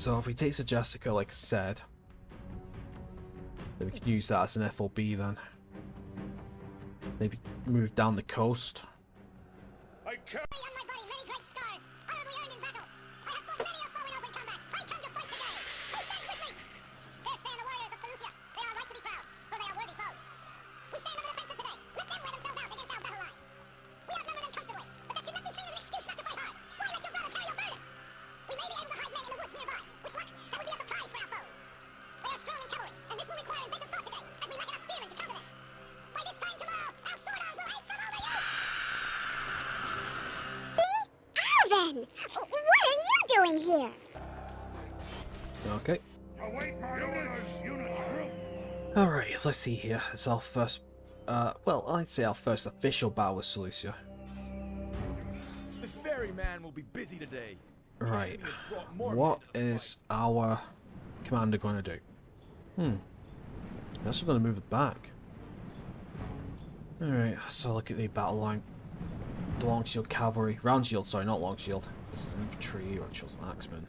So if we take Jessica, like I said, then we can use that as an FOB then. Maybe move down the coast. I can't. On my body, many great scars, honorably earned in battle. I have fought many a foe in open combat. I come to fight today. Who stands with me? There stand the warriors of Seleucia. They are right to be proud, for they are worthy foes. We stand on the defensive today. Let them wear themselves out against our battle line. We outnumber them comfortably, but that should not be seen as an excuse not to fight hard. Why let your brother carry your burden? We may be able to hide men in the woods nearby. With luck, that would be a surprise for our foes. They are strong in cavalry, and this will require inventive thought today, as we lack enough spearmen to counter them. By this time tomorrow, our sword arms will ache from overuse. Alvin! What are you doing here? Okay. Await my orders, units group. Alright, let's see here. It's our first, well, I'd say our first official battle with Seleucia. The ferryman will be busy today. Right. What is our commander going to do? Guess we're going to move it back. Alright, so look at the battle line. The long shield cavalry. Round shield, sorry, not long shield. It's infantry or chosen axemen.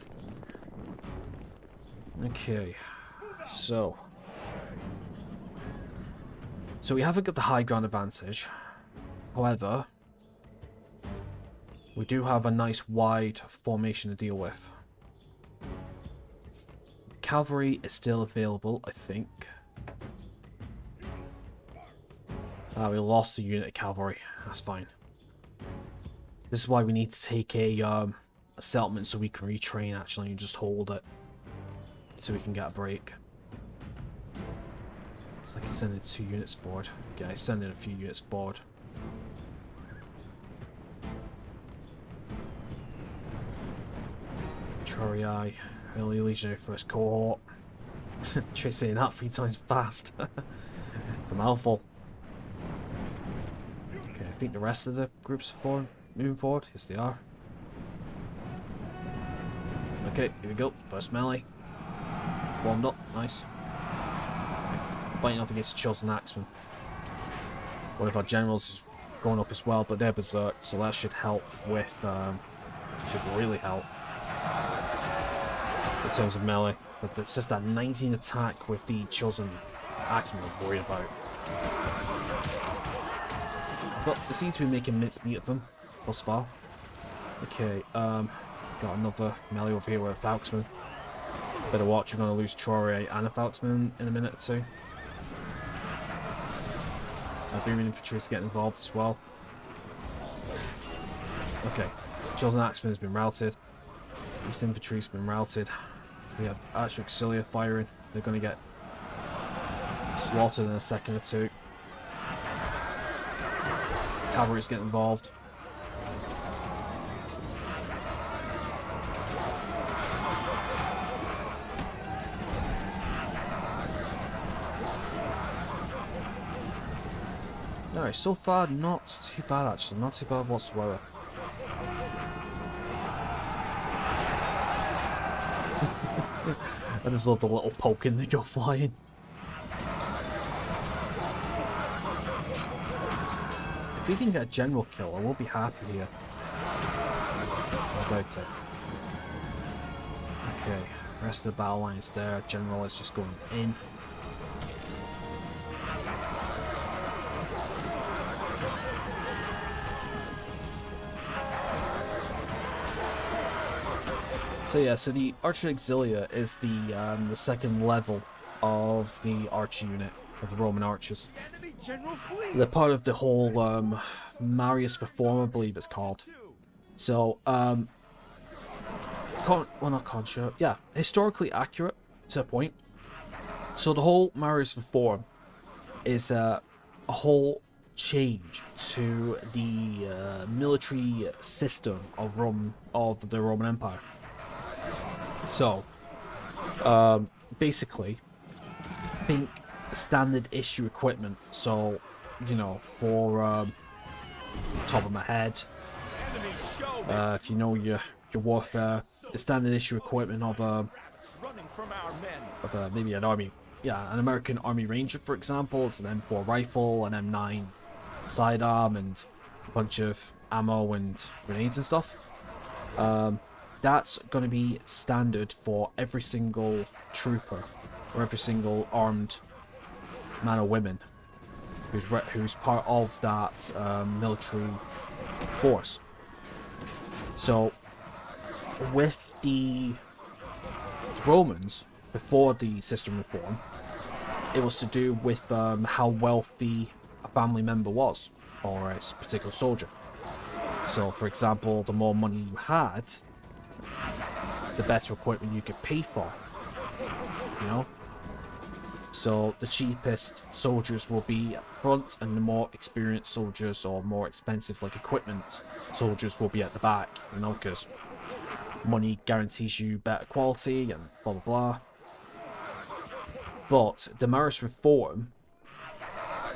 Okay. So we haven't got the high ground advantage. However, we do have a nice wide formation to deal with. Cavalry is still available, I think. We lost a unit of cavalry. That's fine. This is why we need to take a settlement so we can retrain actually and just hold it. So we can get a break. It's like he's sending 2 units forward. Okay, he's sending a few units forward. Trorii, early legionary first cohort. Try saying that 3 times fast. It's a mouthful. Okay, I think the rest of the groups are moving forward. Yes, they are. Okay, here we go. First melee. Warmed up, nice. Biting off against the chosen axemen. One of our generals is going up as well, but they're berserk, so that should help with, should really help in terms of melee. But it's just that 19 attack with the chosen axemen I'm worried about. But it seems to be making mincemeat of them thus far. Okay, got another melee over here with a Falxman. Better watch, we're going to lose Trorii and a Falxman in a minute or two. Iberian infantry is getting involved as well. Okay, chosen axeman has been routed. East infantry has been routed. We have Archer Auxilia firing. They're going to get slaughtered in a second or two. Cavalry's getting involved. Alright, so far not too bad actually, not too bad whatsoever. I just love the little poking that go flying. If we can get a general kill, I will be happy here. I doubt it. Okay, rest of the battle line is there. General is just going in. So yeah, so the Archer Auxilia is the second level of the archer unit of the Roman archers. They're part of the whole Marius Reform, I believe it's called. So well, not conscious, yeah, historically accurate to a point. So the whole Marius Reform is a whole change to the military system of the Roman Empire. So, basically, think standard issue equipment. So, you know, for top of my head, if you know your warfare, the standard issue equipment of maybe an army, yeah, an American Army Ranger, for example. It's an M4 rifle, an M9 sidearm, and a bunch of ammo and grenades and stuff. that's going to be standard for every single trooper or every single armed man or woman who's part of that military force. So with the Romans, before the system reform, it was to do with how wealthy a family member was, or a particular soldier. So, for example, the more money you had, the better equipment you could pay for, you know? So, the cheapest soldiers will be at the front, and the more experienced soldiers, or more expensive, like, equipment soldiers will be at the back, you know, because money guarantees you better quality, and blah blah blah. But the Maris reform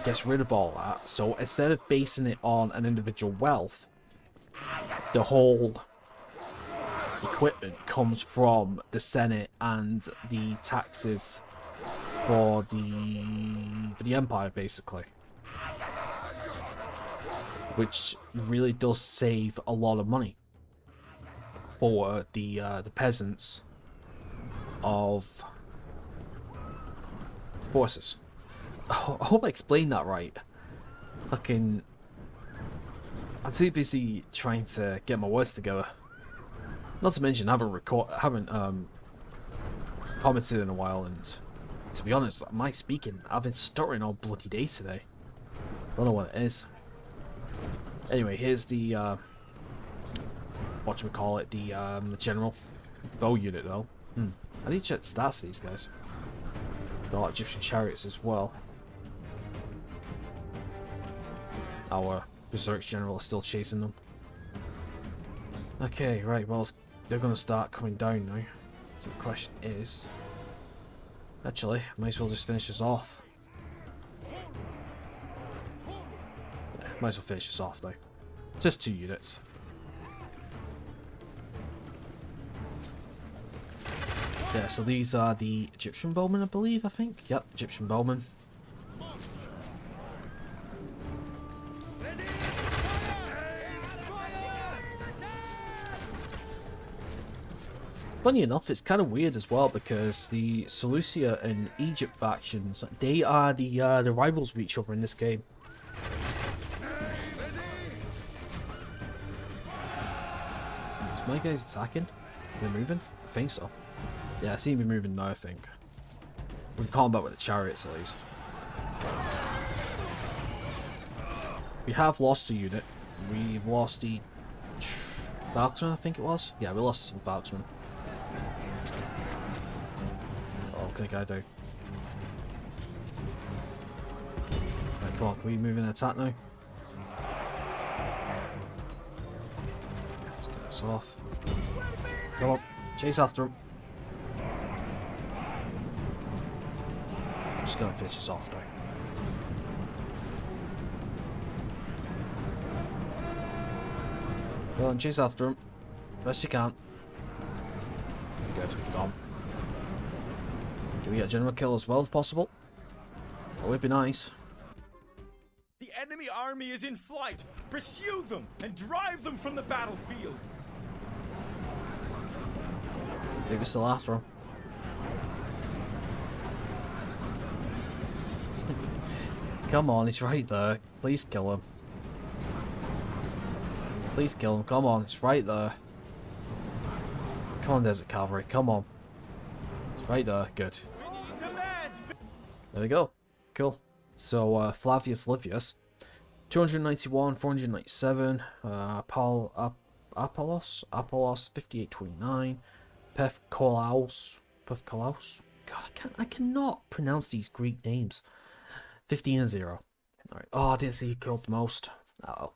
gets rid of all that, so instead of basing it on an individual wealth, the whole equipment comes from the Senate and the taxes for the Empire, basically. Which really does save a lot of money for the peasants of forces. I hope I explained that right. Fucking, I'm too busy trying to get my words together. Not to mention, I haven't commented in a while, and to be honest, my speaking, I've been stuttering all bloody day today. I don't know what it is. Anyway, here's the whatchamacallit, the general bow unit though. I need to check the stats of these guys. Got a lot of Egyptian chariots as well. Our Berserk general is still chasing them. Okay, right, well, they're going to start coming down now. So the question is... Actually, might as well just finish this off. Yeah, might as well finish this off now. Just 2 units. Yeah, so these are the Egyptian bowmen, I believe, I think. Yep, Egyptian bowmen. Funny enough, it's kind of weird as well, because the Seleucia and Egypt factions, they are the rivals of each other in this game. Is my guys attacking? Are they moving? I think so. Yeah, I see them moving now, I think. We can combat with the chariots at least. We have lost a unit. We've lost the Falconsman, I think it was. Yeah, we lost some Falconsmen. Oh, what can a guy do? Right, come on, can we move in and attack now? Let's get this off. Come on, chase after him. I'm just gonna finish this off now. Go on, chase after him. Best you can. Good, gone. Can we get a general kill as well if possible? That would be nice. The enemy army is in flight. Pursue them and drive them from the battlefield. I think we're still after him. Come on, he's right there. Please kill him. Please kill him. Come on, it's right there. Come on, Desert Cavalry. Come on. It's right there. Good. There we go. Cool. So, Flavius Livius. 291, 497. Apollos 5829. Pefkolaus. God, I cannot pronounce these Greek names. 15 and 0. Alright. Oh, I didn't see you killed the most. Oh.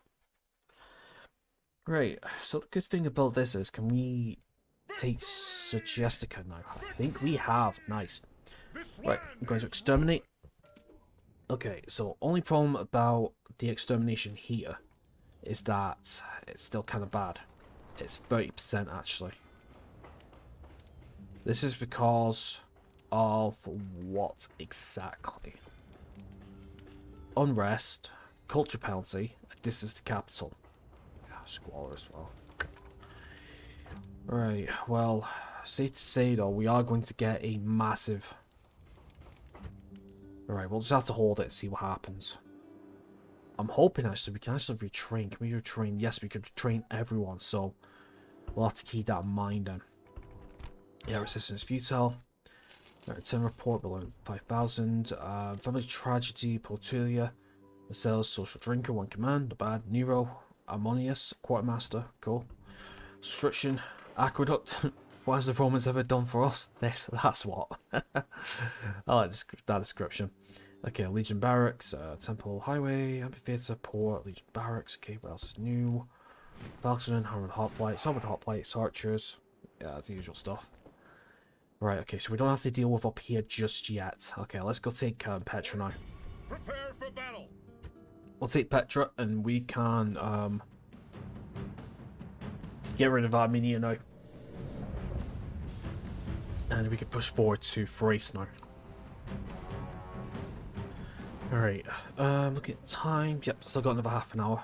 Right. So the good thing about this is, can we take Sugestica now? I think we have. Nice. Right, I'm going to exterminate. Okay, so only problem about the extermination here is that it's still kind of bad. It's 30% actually. This is because of what exactly? Unrest, culture penalty, this is the capital. Yeah, squalor as well. Right, well, safe to say though, we are going to get a massive... Alright, we'll just have to hold it and see what happens. I'm hoping actually we can actually retrain. Can we retrain? Yes, we could retrain everyone, so we'll have to keep that in mind then. Yeah, resistance futile. Return report below 5,000. Family tragedy, Portulia. Marcellus, social drinker, one command. The bad. Nero, Ammonius, quartermaster. Cool. Destruction, aqueduct. What has the Romans ever done for us? This, that's what. I like that description. Okay, Legion Barracks, Temple Highway, Amphitheater, Port, Legion Barracks. Okay, what else is new? Falcon, Hammered Hoplites, Armored Hoplites, Archers. Yeah, the usual stuff. Right, okay, so we don't have to deal with up here just yet. Okay, let's go take Petra now. Prepare for battle. We'll take Petra and we can get rid of Armenia now. And we can push forward to Thrace now. Alright, look at time. Yep, still got another half an hour.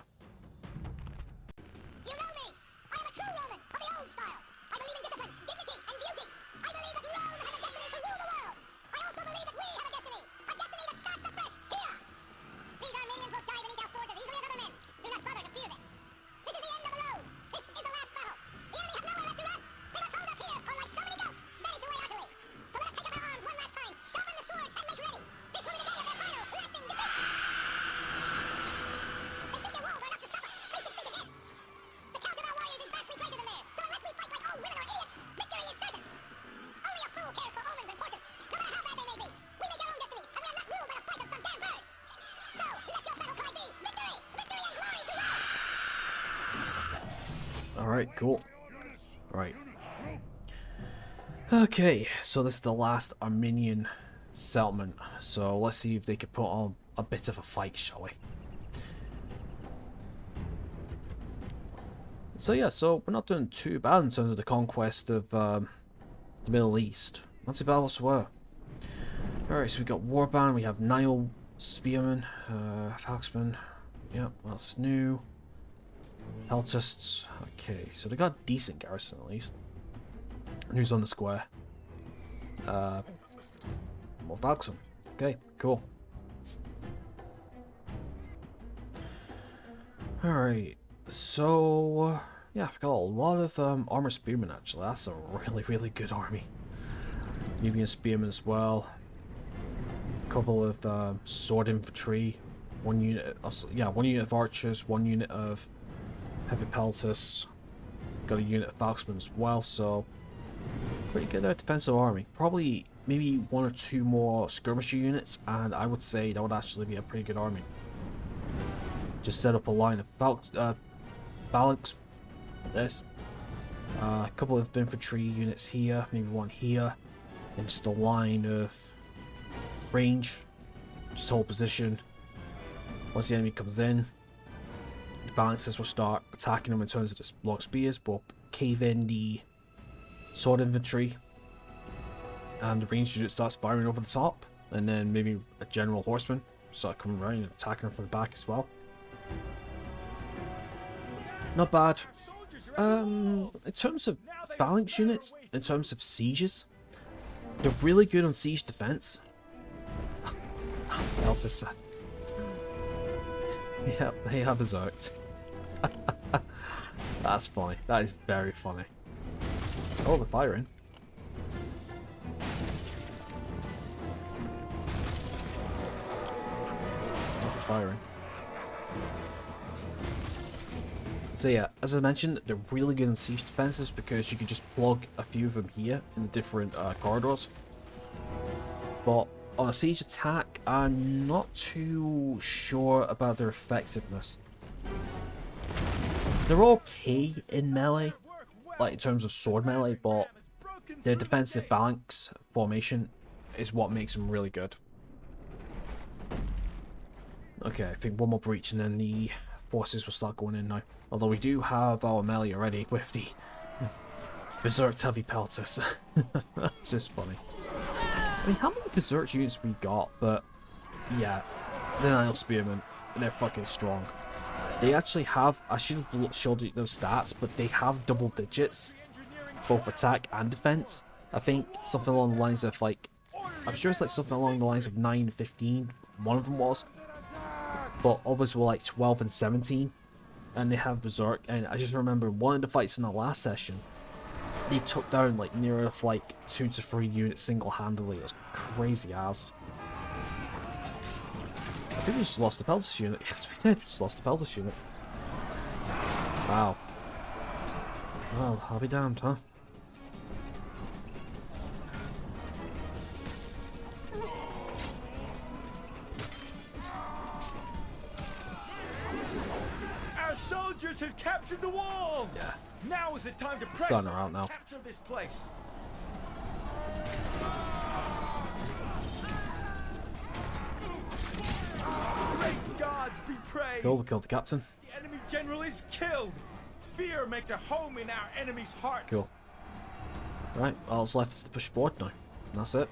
You know me! I am a true Roman of the old style. I believe in discipline, dignity, and beauty. I believe that Rome has a destiny to rule the world. I also believe that we have a destiny that starts afresh here. These Armenians will die beneath our swords as easily as other men. Do not bother to fear them. This is the end of the road. This is the last battle. The enemy have nowhere left to run. They must hold us here, or like so many ghosts, vanish away utterly. So let us take up our arms one last time, sharpen the sword, and make ready. This will be the day of their final, lasting defeat. They think their walls are enough to stop us. They should think again. The count of our warriors is vastly greater than theirs, so unless we fight like old women or idiots, victory is certain. Only a fool cares for omens and portents, no matter how bad they may be. We make our own destinies, and we are not ruled by the flight of some damn bird. So, let your battle cry be victory! Victory and glory to Rome! Alright, cool. Alright. Okay, so this is the last Armenian settlement. So let's see if they can put on a bit of a fight, shall we? So yeah, so we're not doing too bad in terms of the conquest of the Middle East. Not too bad whatsoever. Alright, so we got Warband, we have Nile Spearman, Falxman. Yep, that's new. Peltists. Okay, so they got a decent garrison at least. Who's on the square? More Falxman. Okay, cool. Alright, so yeah, I've got a lot of armor spearmen actually. That's a really good army. Nubian spearmen as well. A couple of sword infantry. One unit of archers, one unit of heavy peltists. Got a unit of Falxmen as well, so pretty good defensive army. Probably maybe one or two more skirmisher units, and I would say that would actually be a pretty good army. Just set up a line of phalanx. This. A couple of infantry units here, maybe one here, and just a line of range. Just hold position. Once the enemy comes in, the phalanxes will start attacking them in terms of the long spears, but cave in the sword infantry, and the ranged unit starts firing over the top, and then maybe a general horseman start coming around and attacking them from the back as well. Not bad. In terms of phalanx units, in terms of sieges, they're really good on siege defense. Eltis. Yep, they have berserked. That's funny. That is very funny. Oh, they're firing. Oh, they're firing. So yeah, as I mentioned, they're really good in siege defenses because you can just plug a few of them here in the different corridors. But on a siege attack, I'm not too sure about their effectiveness. They're okay in melee, like in terms of sword melee, but their defensive phalanx formation is what makes them really good. Okay, I think one more breach and then the forces will start going in now. Although we do have our melee already with the berserk heavy pelters. That's just funny. I mean, how many berserk units we got? But yeah, the Nile Spearmen, they're fucking strong. They actually have, I should have showed you those stats, but they have double digits both attack and defense. I think something along the lines of like, I'm sure it's like something along the lines of 9 and 15. One of them was, but others were like 12 and 17, and they have Berserk. And I just remember one of the fights in the last session, they took down like near enough like 2 to 3 units single-handedly. It was crazy as. I think we just lost the Peltis unit. Yes, we did. We just lost the Peltis unit. Wow. Well, I'll be damned, huh? Our soldiers have captured the walls. Yeah. Now is the time to press Starting around now. capture this place. Great gods be praised. Cool, we killed the captain. The enemy general is killed. Fear makes a home in our enemy's hearts. Cool. Right, all that's left is to push forward now. And that's it.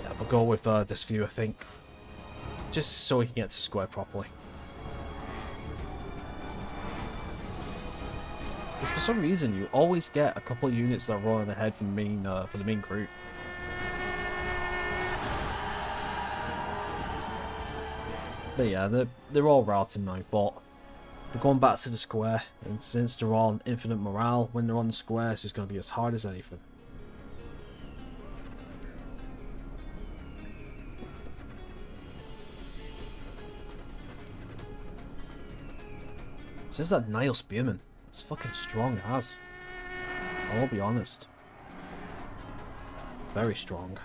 Yeah, we'll go with this view, I think. Just so we can get to square properly. Because for some reason, you always get a couple of units that are running ahead from the main group. But yeah, they're all routing now, but they're going back to the square, and since they're on infinite morale, when they're on the square, it's just going to be as hard as anything. It's just that Nile Spearman. It's fucking strong as. I will be honest. Very strong.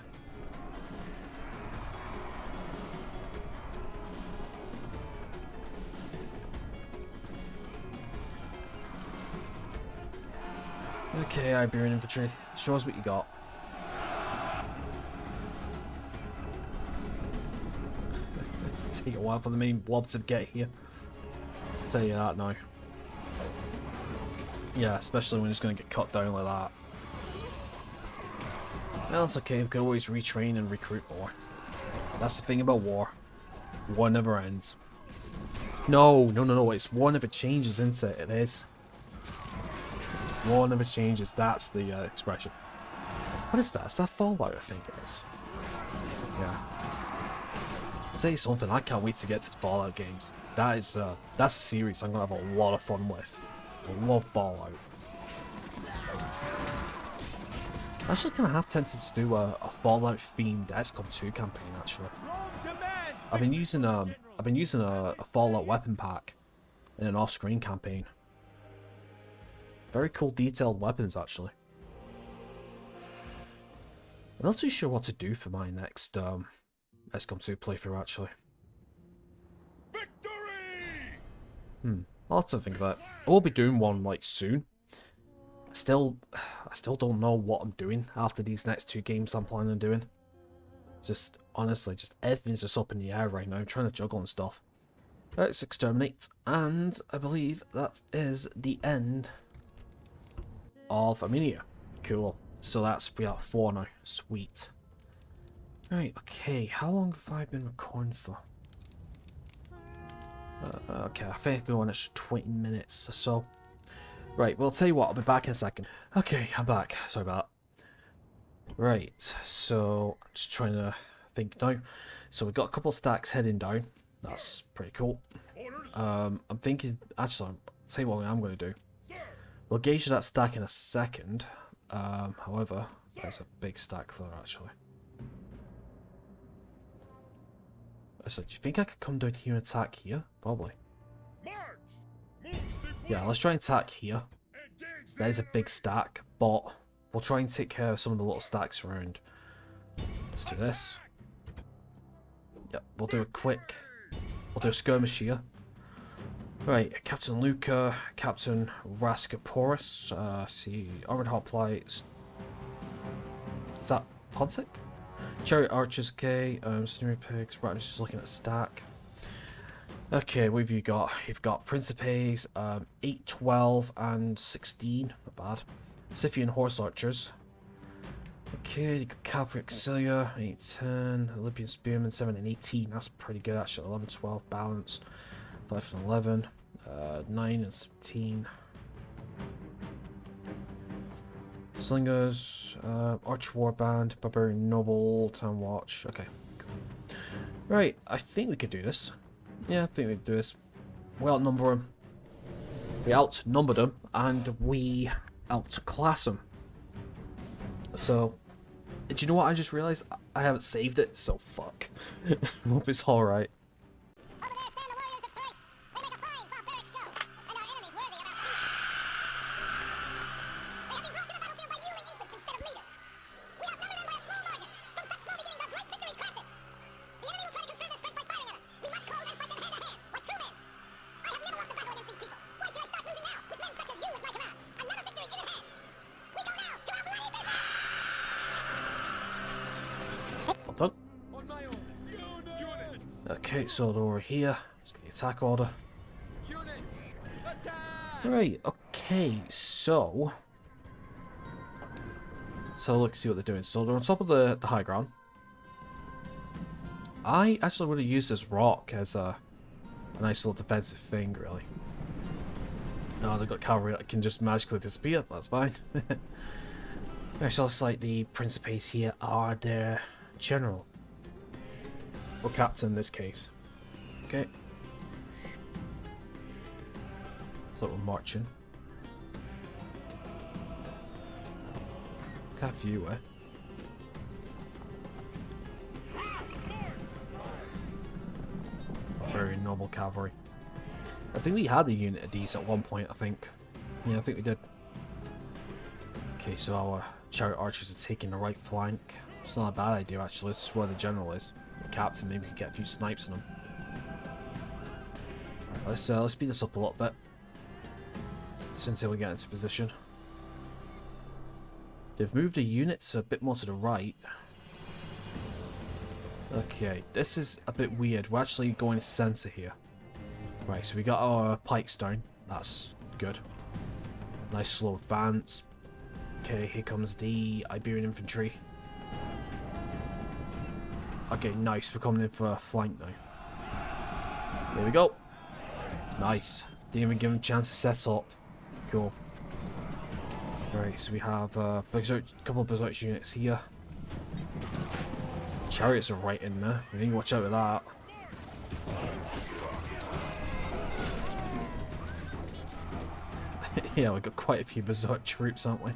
Okay, Iberian infantry. Show us what you got. Take a while for the main blob to get here. I'll tell you that now. Yeah, especially when it's going to get cut down like that. Well, it's okay. We can always retrain and recruit more. That's the thing about war. War never ends. No. It's war never changes, isn't it? It is. War never changes. That's the expression. What is that? Is that Fallout? I think it is. Yeah. I'll tell you something. I can't wait to get to the Fallout games. That's a series I'm gonna have a lot of fun with. I love Fallout. I'm actually kind of half tempted to do a Fallout themed XCOM 2 campaign. Actually, I've been using a Fallout weapon pack in an off-screen campaign. Very cool detailed weapons, actually. I'm not too sure what to do for my next XCOM 2 playthrough, actually. I'll have to think about it. I will be doing one, like, soon. I still don't know what I'm doing after these next 2 games I'm planning on doing. It's just, honestly, just everything's just up in the air right now. I'm trying to juggle and stuff. Let's exterminate, and I believe that is the end of Armenia. Cool. So that's 3 out of 4 now. Sweet. Right, okay. How long have I been recording for? Okay, I think I can go on extra 20 minutes or so. Right, well, I'll tell you what, I'll be back in a second. Okay, I'm back. Sorry about that. Right, so I'm just trying to think now. So we've got a couple of stacks heading down. That's pretty cool. I'm thinking, actually, I'll tell you what I'm going to do. We'll gauge that stack in a second. However, there's a big stack there, actually. So, do you think I could come down here and attack here? Probably. Yeah, let's try and attack here. That is a big stack, but we'll try and take care of some of the little stacks around. Let's do this. Yep, we'll do a skirmish here. Right, Captain Luca, Captain Raskoporus, see, Armored Hoplites. Is that Pontic? Chariot Archers, okay, Sneery Pigs, right, I'm just looking at the stack. Okay, what have you got? You've got Principes, 8, 12, and 16, not bad. Scythian Horse Archers. Okay, you got Cavalry Auxilia, 8, 10, Olympian Spearman, 7 and 18. That's pretty good actually. 11, 12 balanced, 5 and 11, 9 and 17. Slingers, Arch Warband, Barbarian Noble, Town Watch. Okay, cool. Right, I think we could do this. Yeah, I think we could do this. We outnumber them. We outnumber them, and we outclass them. So, do you know what I just realized? I haven't saved it, so fuck. Hope it's alright. Over there stand the warriors of Thrace. They make a fine barbaric show, and our enemies worthy of our speed. They have been brought to the battlefield by mewling infants instead of leaders. We outnumber them by a small margin. From such small beginnings are great victories crafted. The enemy will try to conserve their strength by firing at us. We must close and fight them hand to hand, like true men. I have never lost a battle against these people. Why should I start losing now, with men such as you at my command? Another victory is at hand. We go now to our bloody business! Well done. On my own. Units! Okay, so over here. Let's get the attack order. Units! Attack! Right, okay, so... let's see what they're doing. So they're on top of the high ground. I actually would have used this rock as a nice little defensive thing, really. No, they've got cavalry that can just magically disappear. That's fine. Right, so it's like the Principes here are their general. Or captain in this case. Okay. So we're marching. Got a few, eh? Very noble cavalry. I think we had a unit of these at one point, I think. Yeah, I think we did. Okay, so our chariot archers are taking the right flank. It's not a bad idea, actually. This is where the general is. The captain, maybe we could get a few snipes on him. Right, let's speed this up a little bit. Just until we get into position. They've moved the units a bit more to the right. Okay, this is a bit weird. We're actually going to center here. Right, so we got our pikes down. That's good. Nice slow advance. Okay, here comes the Iberian infantry. Okay, nice. We're coming in for a flank now. There we go. Nice. Didn't even give him a chance to set up. Cool. Right, so we have a couple of berserk units here. Chariots are right in there. We need to watch out with that. Yeah, we've got quite a few berserk troops, haven't we?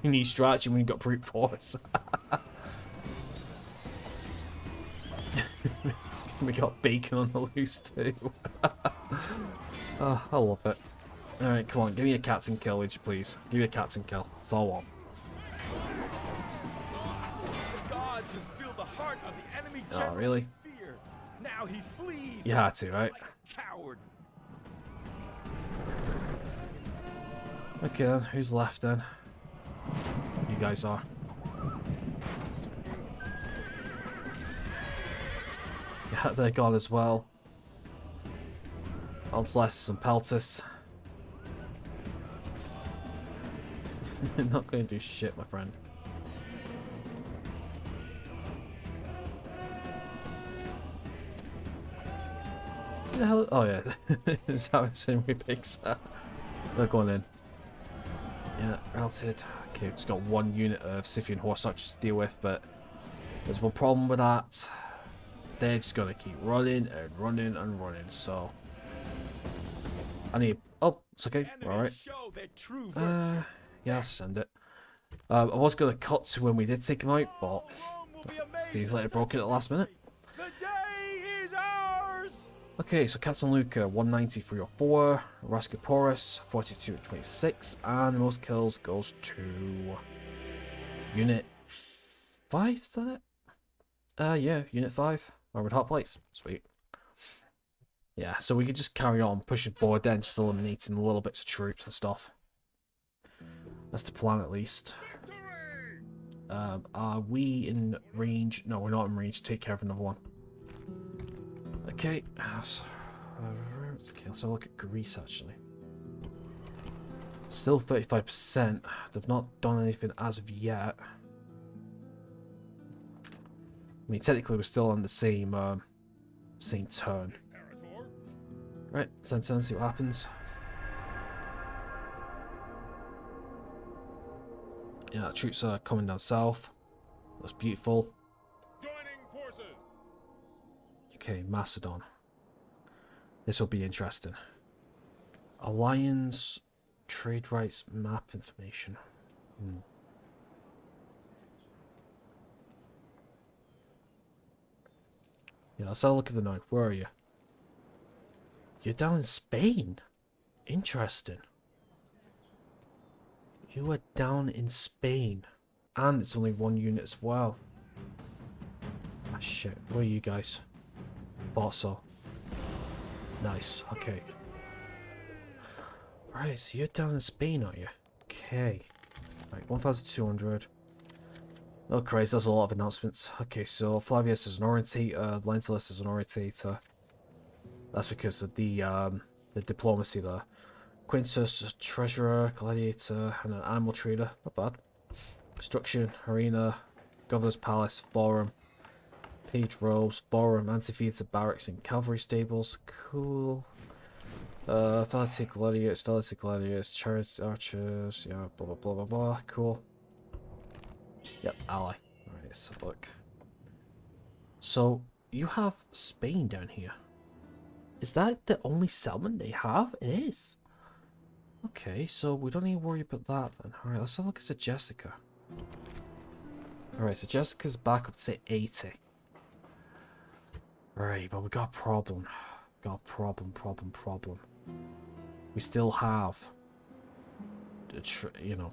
You need strategy when you've got brute force. We got bacon on the loose too. Oh, I love it. Alright, come on, give me a captain kill, would you please? Give me a captain kill. That's all I want. The gods have filled the heart of the enemy Oh, general really? with fear. Now he flees. You had to, right? Like a coward. Okay then, who's left then? You guys are. Yeah, they're gone as well. Obslessus and Peltis. Not going to do shit, my friend. Who the hell? Oh yeah, is that what Henry picks? They're going in. Yeah, routed. Okay, just got one unit of Scythian horse archers to deal with, but there's one problem with that. They're just gonna keep running and running and running. So I need. Oh, it's okay. All right. Show their true virtue. Yeah, I'll send it. I was gonna cut to when we did take him out, but Rome will be amazed seems like it broke it at the last minute. The day is ours. Okay, so Captain Luca 190 for your 4, Rascaporus 42 at 26, and most kills goes to Unit 5. Is that it? Yeah, Unit 5. Armored Hot Plates. Sweet. Yeah, so we could just carry on pushing forward, then just eliminating little bits of troops and stuff. That's the plan, at least. Are we in range? No, we're not in range to take care of another one. Okay, let's have a look at Greece, actually. Still 35%. They've not done anything as of yet. I mean, technically we're still on the same turn. Imperator. Right, send turn, see what happens. Yeah, the troops are coming down south. That's beautiful. Joining forces. Okay, Macedon. This will be interesting. Alliance, trade rights, map information. Yeah, let's have a look at the note. Where are you? You're down in Spain. Interesting. You are down in Spain. And it's only one unit as well. Ah, shit. Where are you guys? Thought so. Nice. Okay. Right, so you're down in Spain, are you? Okay. Right, 1,200. Oh Christ, that's a lot of announcements. Okay, so Flavius is an orientator, Lentulus is an orientator. That's because of the diplomacy there. Quintus, a treasurer, gladiator, and an animal trader. Not bad. Construction, arena, governor's palace, forum, page robes, forum, amphitheater, barracks, and cavalry stables. Cool. Felity gladiators, chariots, archers, yeah, blah blah blah blah blah. Cool. Yep, ally. Alright, let's have a look. So, you have Spain down here. Is that the only settlement they have? It is. Okay, so we don't need to worry about that then. Alright, let's have a look at Jessica. Alright, so Jessica's back up to 80. Right, but we got a problem. Got a problem. We still have the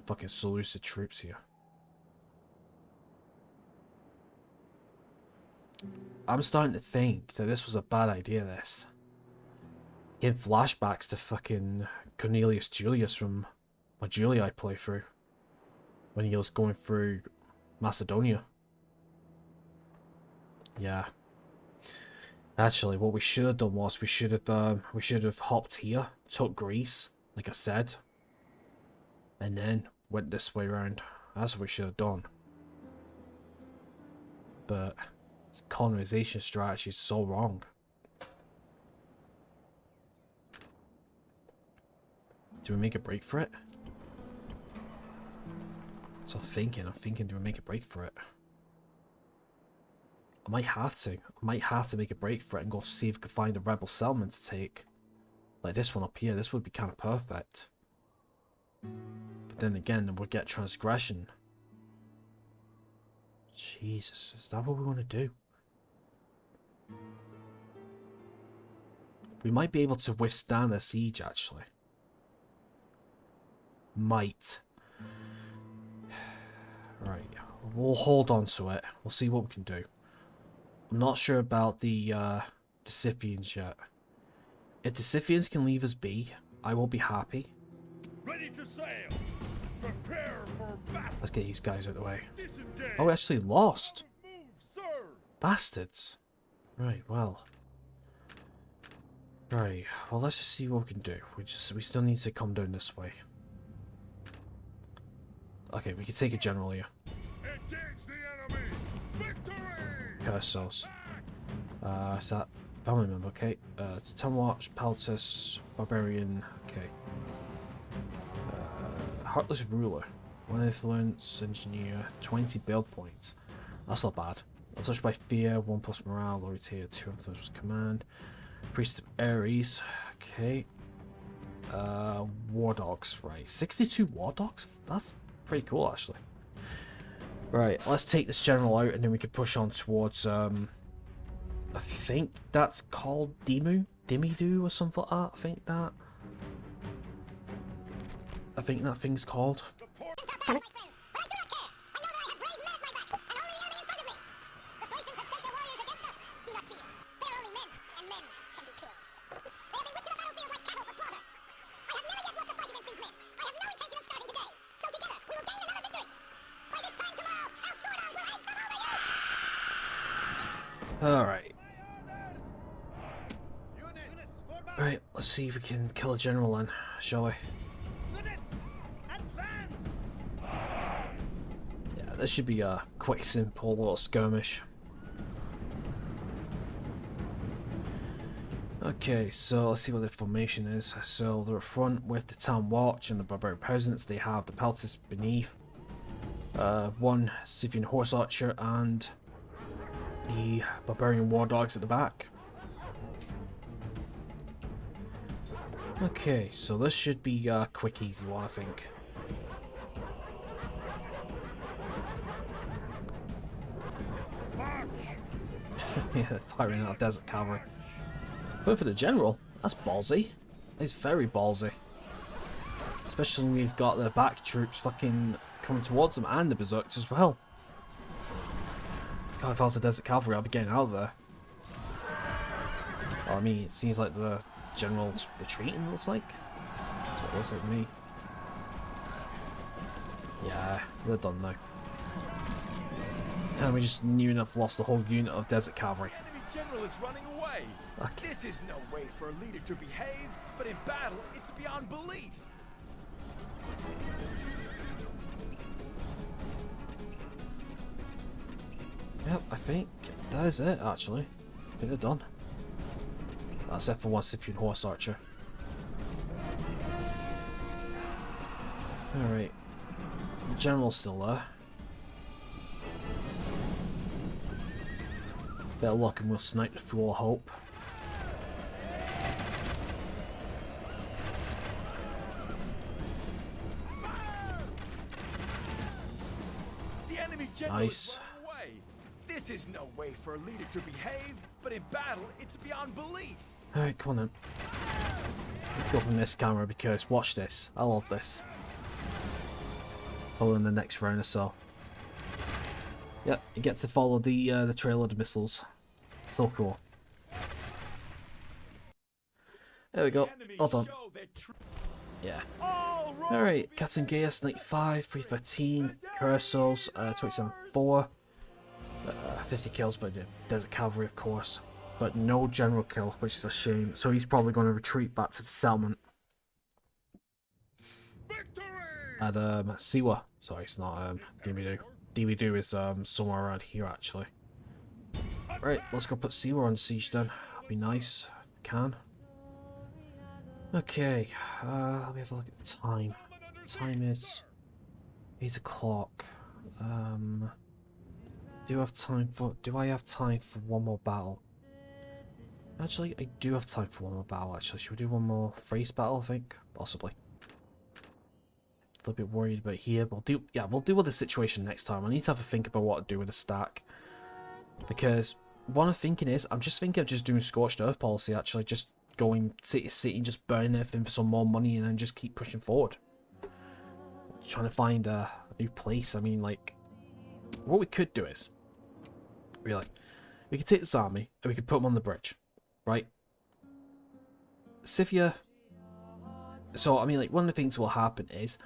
fucking Seleucid troops here. I'm starting to think that this was a bad idea, this. Getting flashbacks to fucking Cornelius Julius from my Julii playthrough. When he was going through Macedonia. Yeah. Actually, what we should have done was we should have hopped here, took Greece, like I said, and then went this way around. That's what we should have done. But this colonization strategy is so wrong. Do we make a break for it? So I'm thinking, do we make a break for it? I might have to. I might have to make a break for it and go see if I can find a rebel settlement to take. Like this one up here. This would be kind of perfect. But then again, we'll get transgression. Jesus, is that what we want to do? We might be able to withstand a siege, actually. Might. Right, we'll hold on to it. We'll see what we can do. I'm not sure about the Scythians yet. If the Scythians can leave us be, I will be happy. Ready to sail. Prepare for battle. Let's get these guys out of the way. Disengage. Oh, we actually lost. Move, sir. Bastards. Right, well. Right, well let's just see what we can do. We still need to come down this way. Okay, we can take a general here. Engage the enemy. Victory. Cursos. Is that family member? Okay. Tamwatch, Paltus, Barbarian. Okay. Heartless Ruler. 1 influence, engineer, 20 build points. That's not bad. Untouched by fear, 1+ morale, loyalty tier, 2 influence with command. Priest of Ares. Okay. War dogs, right. 62 war dogs? That's pretty cool actually. Right, let's take this general out and then we can push on towards I think that's called Dimidu or something like that. I think that thing's called. My friends, but I do not care. I know that I have brave men at my back, and only the enemy in front of me. The Thracians have sent their warriors against us. Do not fear. They are only men, and men can be killed. They have been whipped to the battlefield like cattle for slaughter. I have never yet lost a fight against these men. I have no intention of starting today. So together, we will gain another victory. By this time tomorrow, our sword arms will hang from overuse. Alright. Right, let's see if we can kill a general then, shall we? this should be a quick, simple little skirmish. Okay, so let's see what their formation is. So they're up front with the Town Watch and the Barbarian Peasants. They have the Pelters beneath, one Scythian Horse Archer, and the Barbarian War Dogs at the back. Okay, so this should be a quick, easy one, I think. Yeah, firing out Desert Cavalry. Going for the General, that's ballsy. It's very ballsy. Especially when we've got the back troops fucking coming towards them and the Berserks as well. God, if I was the Desert Cavalry, I'd be getting out of there. Well, I mean, it seems like the General's retreating, looks like. That's what it looks like to me. Yeah, they're done now. And we just near enough lost the whole unit of Desert Cavalry. Enemy general is running away. Okay. This is no way for a leader to behave, but in battle, it's beyond belief. Yep, I think that is it, actually. I think they're done. That's it for one Scythian Horse Archer. Alright. The General's still there. Bit of luck and we'll snipe the Fool of Hope. The enemy general Nice. is running away. This is no way for a leader to behave, but in battle, it's beyond belief. Alright, come on then. Let's go from this camera because watch this. I love this. Follow in the next round or so. Yep, you get to follow the trail of the missiles. So cool. There we go. All done. Yeah. Alright, Captain Gaius, 95, 313, Cursos, 27-4. 50 kills by the Desert Cavalry, of course. But no general kill, which is a shame. So he's probably going to retreat back to the settlement. At Siwa. Sorry, it's not Dimidu. Dimidu is somewhere around here actually. Right, let's go put Siwa on siege then. That'd be nice. If we can. Okay, let me have a look at the time. The time is 8 o'clock. Do I have time for one more battle? Actually, I do have time for one more battle, actually. Should we do one more phrase battle, I think? Possibly. A little bit worried about here, but we'll deal with the situation next time. I need to have a think about what to do with the stack. Because what I'm thinking is, I'm just thinking of just doing Scorched Earth policy, actually. Just going city to city, just burning everything for some more money, and then just keep pushing forward. Trying to find a new place. I mean, like, what we could do is, we could take this army, and we could put them on the bridge. Right? Scythia. So, I mean, like, one of the things will happen is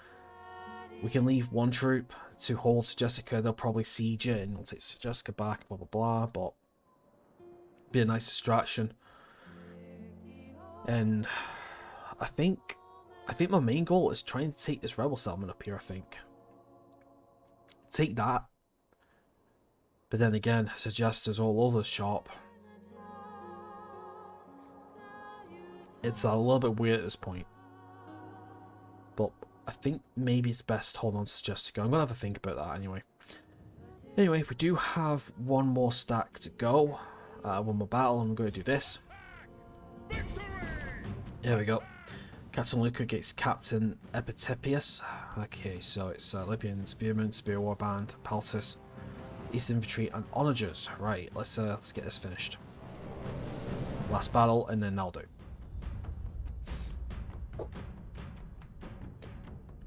we can leave one troop to hold Jessica. They'll probably siege it and we'll take Jessica back, blah, blah, blah. But be a nice distraction. And I think my main goal is trying to take this rebel settlement up here, I think. Take that. But then again, Jessica's all over the shop. It's a little bit weird at this point. But I think maybe it's best to hold on to Jessica. I'm going to have a think about that anyway. Anyway, we do have one more stack to go. One more battle, and I'm going to do this. There we go. Captain Luca gets Captain Epitepius. Okay, so it's Libyan, Spearman, Spear Warband, Paltus, East Infantry, and Onagers. Right, let's get this finished. Last battle, and then I'll do.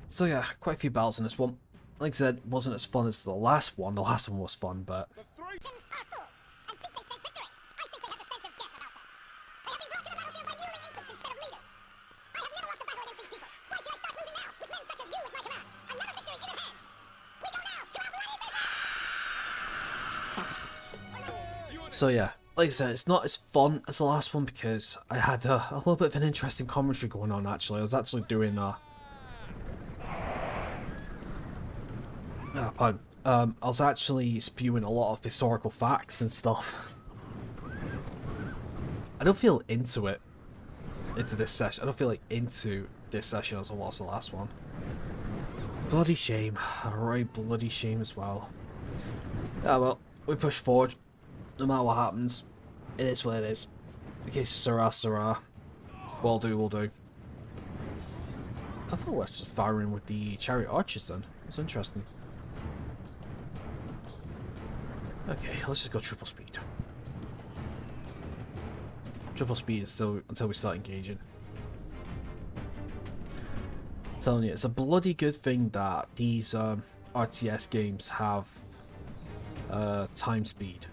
So yeah, quite a few battles in this one. Like I said, it wasn't as fun as the last one. The last one was fun, but... The Thracians are fools and think they scent victory. I think they have the stench of death about them. They have been brought to the battlefield by mutilating infants instead of leaders. I have never lost a battle against these people. Why should I start losing now, with men such as you at my command? Another victory is at hand. We go now to our bloody business! So yeah, like I said, it's not as fun as the last one because I had a little bit of an interesting commentary going on, actually. I was actually doing I was actually spewing a lot of historical facts and stuff. I don't feel into it. Into this session. I don't feel like into this session as I was the last one. Bloody shame. Alright, bloody shame as well. Yeah, well, we push forward. No matter what happens. It is what it is. Okay, Sarah, Sarah. Will do, will do. I thought we were just firing with the chariot archers then. It's interesting. Okay, let's just go triple speed. Triple speed until we start engaging. I'm telling you, it's a bloody good thing that these RTS games have time speed.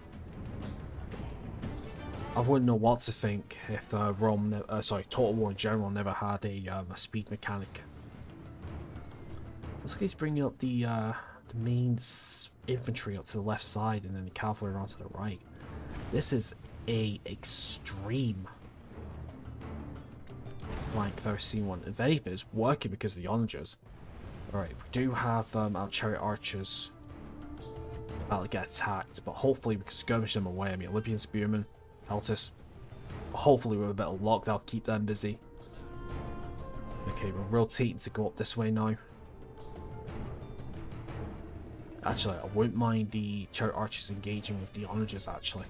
I wouldn't know what to think if Total War in general never had a speed mechanic. Looks like he's bringing up the main infantry up to the left side and then the cavalry around to the right. This is a extreme flank if I've ever seen one. If anything, it's working because of the onagers. Alright, we do have our chariot archers about to get attacked, but hopefully we can skirmish them away. I mean, Olympian spearmen, Peltis. Hopefully with a bit of luck that'll keep them busy. Okay, we're rotating to go up this way now. Actually, I wouldn't mind the chariot archers engaging with the onagers actually.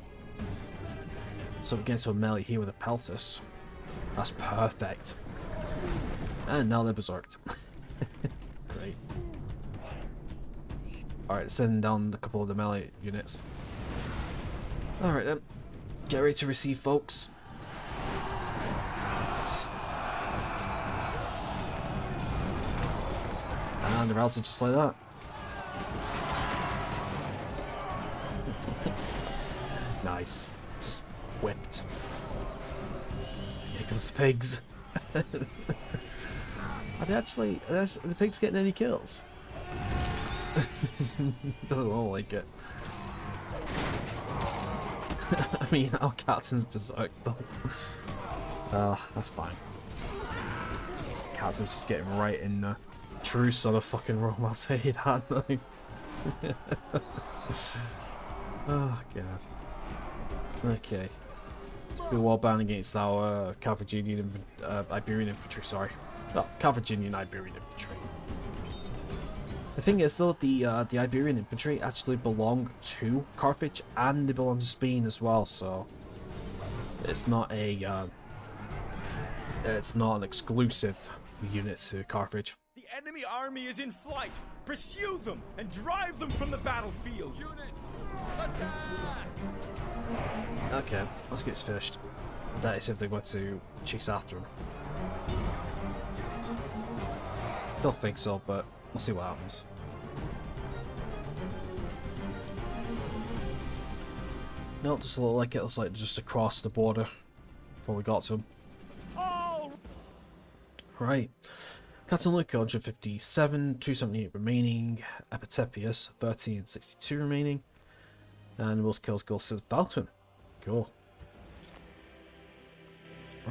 So we get into a melee here with a Peltis. That's perfect. And now they're berserked. Great. Alright, sending down a couple of the melee units. Alright then. Get ready to receive, folks. Nice. And they're routed just like that. Nice. Just whipped. Here comes the pigs. Are the pigs getting any kills? Doesn't look like it. I mean, our captain's berserk though. That's fine. Captain's just getting right in the true son of fucking Rome, I'll say that though. Oh god. Okay. The warband against our Carthaginian Iberian infantry, sorry. No, Carthaginian Iberian infantry. The thing is though, the Iberian infantry actually belong to Carthage and they belong to Spain as well, so it's not an exclusive unit to Carthage. The enemy army is in flight. Pursue them and drive them from the battlefield. Units, attack! Okay, let's get this finished. That is if they're going to chase after him. Don't think so, but we'll see what happens. No, doesn't look like it. Looks like just across the border before we got to him. Oh! Right. Captain Luca 157, 278 remaining. Epitepius 30 and 62 remaining. And most kills goes to the Falcon. Cool.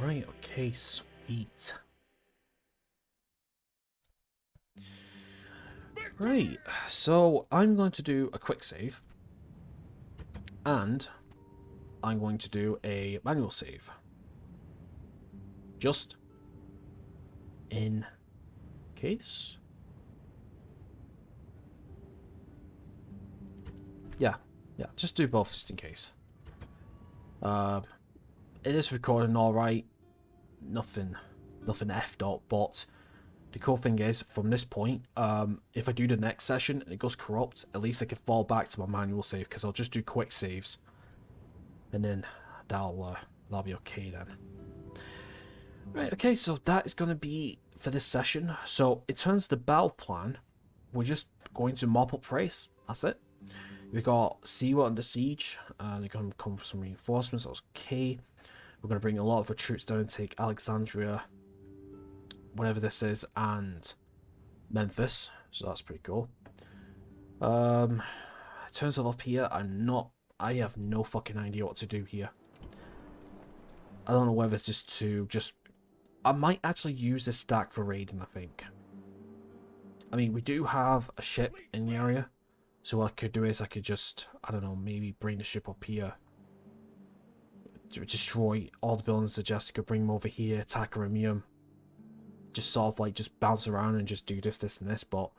Right, okay, sweet. Right, so I'm going to do a quick save. And I'm going to do a manual save. Just in case. Yeah, just do both just in case. It is recording alright. Nothing effed up, but the cool thing is, from this point, if I do the next session and it goes corrupt, at least I can fall back to my manual save, because I'll just do quick saves. And then that'll be okay then. Right, okay, so that is going to be for this session. So, in terms of the battle plan, we're just going to mop up Thrace. That's it. We got Siwa under siege, and they're going to come for some reinforcements. That's okay. We're going to bring a lot of our troops down and take Alexandria, whatever this is, and Memphis. So that's pretty cool. In terms of up here, I have no fucking idea what to do here. I don't know whether it's just I might actually use this stack for raiding, I think. I mean, we do have a ship in the area. So what I could do is I could just, I don't know, maybe bring the ship up here. To destroy all the buildings that Jessica, bring them over here, attack her immune. Just sort of like just bounce around and just do this, this and this, but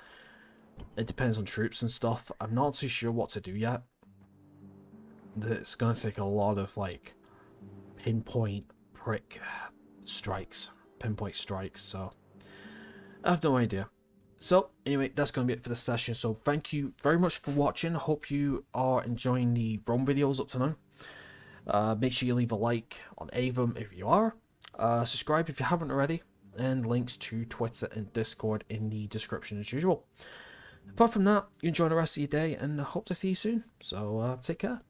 it depends on troops and stuff. I'm not too sure what to do yet. It's gonna take a lot of like pinpoint strikes, so I have no idea. So anyway, that's gonna be it for this session. So thank you very much for watching. I hope you are enjoying the Rome videos up to now. Make sure you leave a like on any of them if you are. Subscribe if you haven't already, and links to Twitter and Discord in the description as usual. Apart from that, you enjoy the rest of your day, and I hope to see you soon. So take care.